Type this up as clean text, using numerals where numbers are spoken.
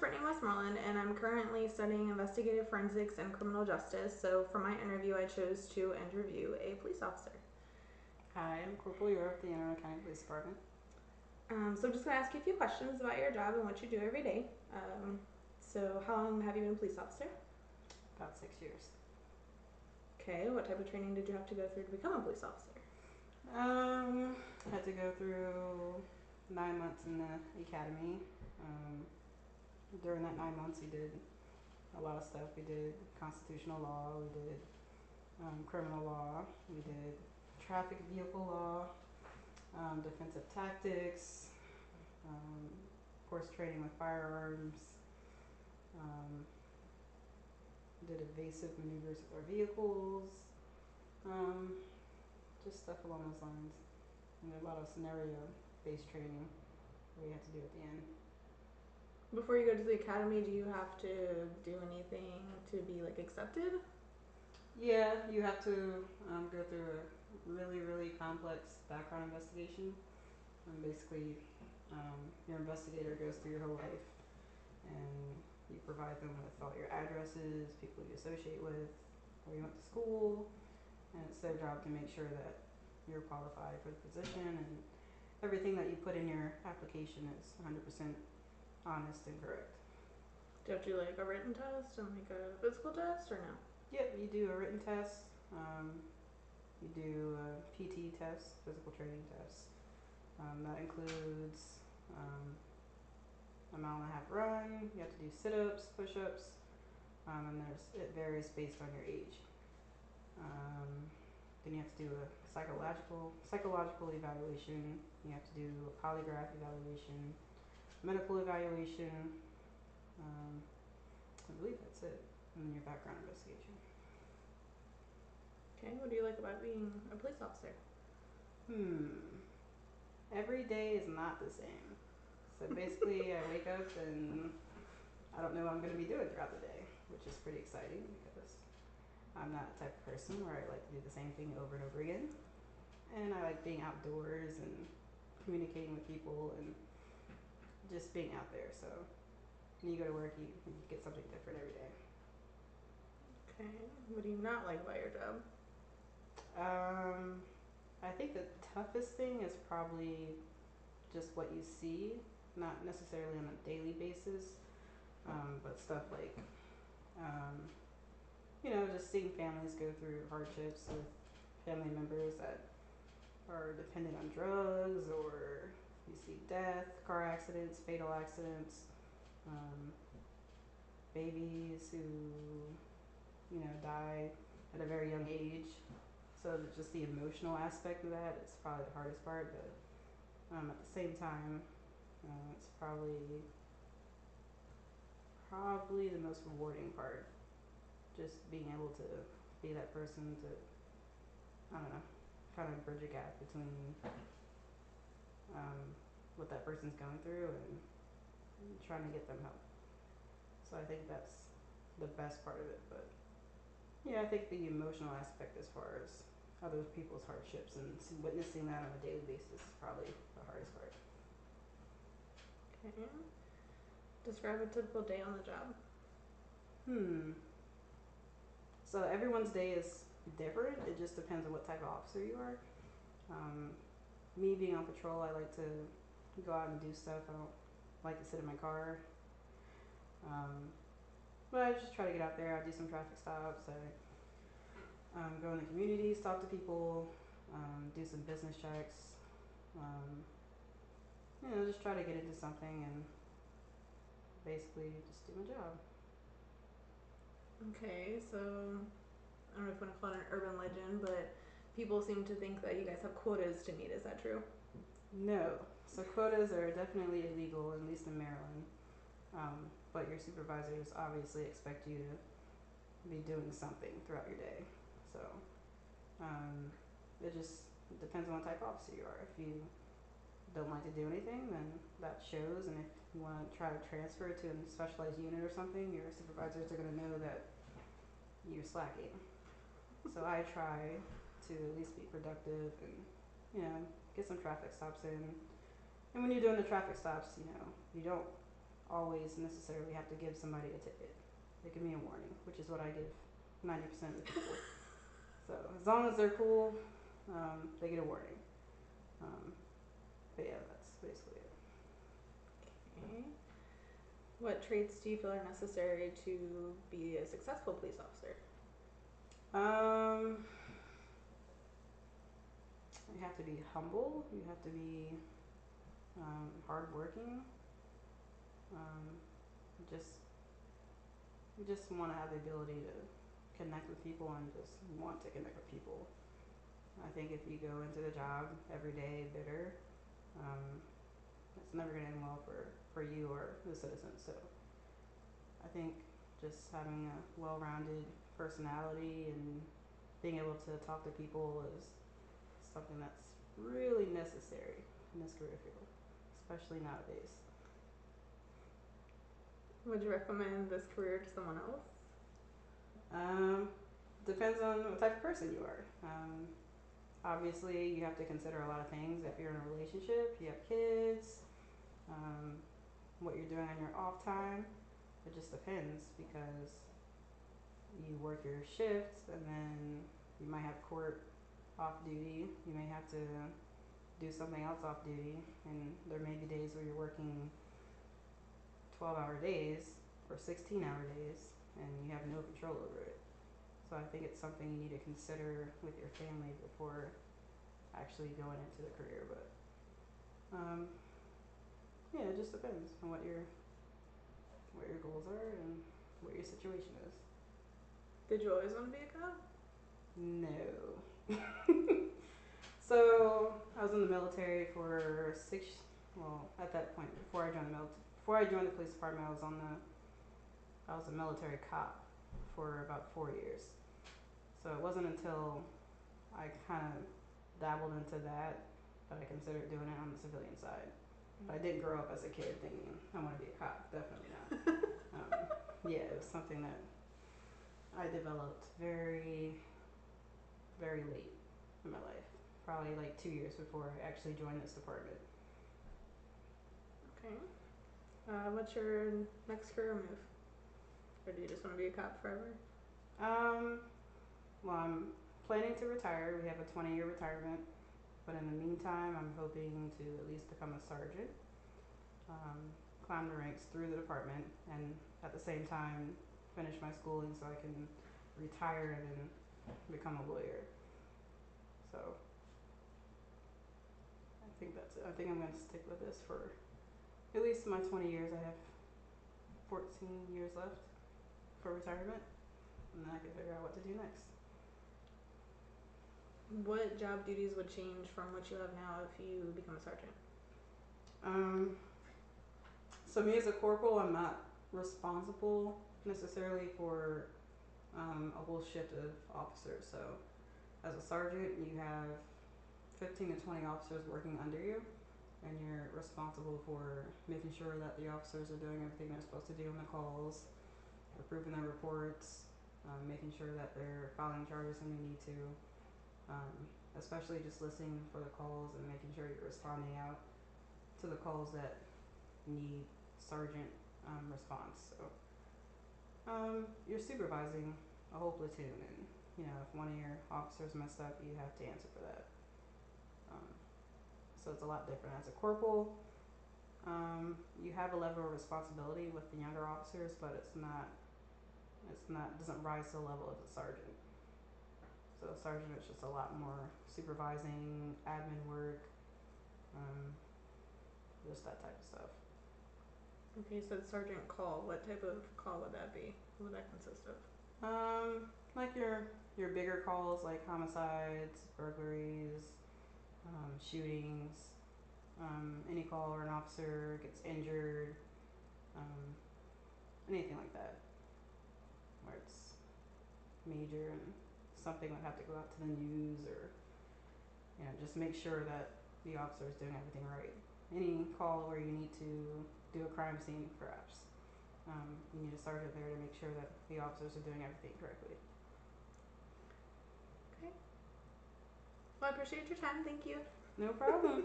Brittany Westmoreland, and I'm currently studying investigative forensics and criminal justice. So for my interview, I chose to interview a police officer. Hi, I'm Corporal Europe, the Anne Arundel County Police Department. So I'm just going to ask you a few questions about your job and what you do every day. So how long have you been a police officer? About 6 years. Okay, what type of training did you have to go through to become a police officer? Had to go through 9 months in the academy. During that 9 months, we did a lot of stuff. We did constitutional law, we did criminal law, we did traffic vehicle law, defensive tactics, horse training with firearms, did evasive maneuvers with our vehicles, just stuff along those lines. And a lot of scenario-based training we had to do at the end. Before you go to the academy, do you have to do anything to be like accepted? Yeah, you have to go through a really complex background investigation. Basically, your investigator goes through your whole life, and you provide them with all your addresses, people you associate with, where you went to school, and it's their job to make sure that you're qualified for the position and everything that you put in your application is 100% honest and correct. Do you have to do like a written test and like a physical test or no? Yep, you do a written test, you do a PT test, physical training test. That includes a mile and a half run. You have to do sit-ups, push-ups, and it varies based on your age. Then you have to do a psychological evaluation. You have to do a polygraph evaluation, medical evaluation. I believe that's it. And then your background investigation. Okay, what do you like about being a police officer? Every day is not the same. So basically, I wake up and I don't know what I'm going to be doing throughout the day, which is pretty exciting because I'm not the type of person where I like to do the same thing over and over again. And I like being outdoors and communicating with people and just being out there. So when you go to work, you get something different every day. Okay, what do you not like about your job? I think the toughest thing is probably just what you see, not necessarily on a daily basis, but stuff like, just seeing families go through hardships with family members that are dependent on drugs, or you see death, car accidents, fatal accidents, babies who, die at a very young age. So just the emotional aspect of that is probably the hardest part, but at the same time, it's probably the most rewarding part. Just being able to be that person to, I don't know, kind of bridge a gap between what that person's going through and trying to get them help. So I think that's the best part of it. But yeah, I think the emotional aspect as far as other people's hardships and witnessing that on a daily basis is probably the hardest part. Okay. Describe a typical day on the job. So everyone's day is different. It just depends on what type of officer you are. Me being on patrol, I like to go out and do stuff. I don't like to sit in my car. But I just try to get out there. I do some traffic stops. I go in the communities, talk to people, do some business checks. Just try to get into something and basically just do my job. Okay, so I don't know if you want to call it an urban legend, but people seem to think that you guys have quotas to meet. Is that true? No. So quotas are definitely illegal, at least in Maryland. But your supervisors obviously expect you to be doing something throughout your day. So it just depends on what type of officer you are. If you don't like to do anything, then that shows. And if you want to try to transfer to a specialized unit or something, your supervisors are going to know that you're slacking. So I try to at least be productive and, get some traffic stops in. And when you're doing the traffic stops, you don't always necessarily have to give somebody a ticket. They give me a warning, which is what I give 90% of the people. So as long as they're cool, they get a warning. But yeah, that's basically it. Okay. What traits do you feel are necessary to be a successful police officer? You have to be humble. You have to be hardworking. Um, just you just want to have the ability to connect with people and just want to connect with people. I think if you go into the job every day bitter, it's never going to end well for you or the citizens. So I think just having a well-rounded personality and being able to talk to people is something that's really necessary in this career field, especially nowadays. Would you recommend this career to someone else? Depends on what type of person you are. Obviously, you have to consider a lot of things. If you're in a relationship, you have kids, what you're doing on your off time. It just depends because you work your shifts and then you might have court off duty. You may have to do something else off duty, and there may be days where you're working 12-hour days or 16-hour days and you have no control over it. So I think it's something you need to consider with your family before actually going into the career. But yeah, it just depends on what your goals are and what your situation is. Did you always want to be a cop? No. So I was in the military for at that point before I joined the police department, I was a military cop for about 4 years. So it wasn't until I kind of dabbled into that I considered doing it on the civilian side. But I didn't grow up as a kid thinking I want to be a cop. Definitely not. Yeah, it was something that I developed very, very late in my life. Probably like 2 years before I actually joined this department. Okay. What's your next career move? Or do you just want to be a cop forever? Well, I'm planning to retire. We have a 20-year retirement. But in the meantime, I'm hoping to at least become a sergeant, climb the ranks through the department, and at the same time finish my schooling so I can retire and then become a lawyer. So I think that's it. I think I'm going to stick with this for at least my 20 years. I have 14 years left for retirement, and then I can figure out what to do next. What job duties would change from what you have now if you become a sergeant? So me as a corporal, I'm not responsible necessarily for a whole shift of officers. So as a sergeant, you have 15 to 20 officers working under you, and you're responsible for making sure that the officers are doing everything they're supposed to do on the calls, approving their reports, making sure that they're filing charges when they need to, especially just listening for the calls and making sure you're responding out to the calls that need sergeant response. So you're supervising a whole platoon, and if one of your officers messed up, you have to answer for that. So it's a lot different. As a corporal, you have a level of responsibility with the younger officers, but it's not doesn't rise to the level of a sergeant. So a sergeant is just a lot more supervising, admin work, just that type of stuff. Okay, so sergeant call. What type of call would that be? What would that consist of? Like your bigger calls, like homicides, burglaries, shootings, any call where an officer gets injured, anything like that, where it's major and something would have to go out to the news, or just make sure that the officer is doing everything right. Any call where you need to do a crime scene, perhaps, you need a sergeant there to make sure that the officers are doing everything correctly. Okay. Well, I appreciate your time. Thank you. No problem.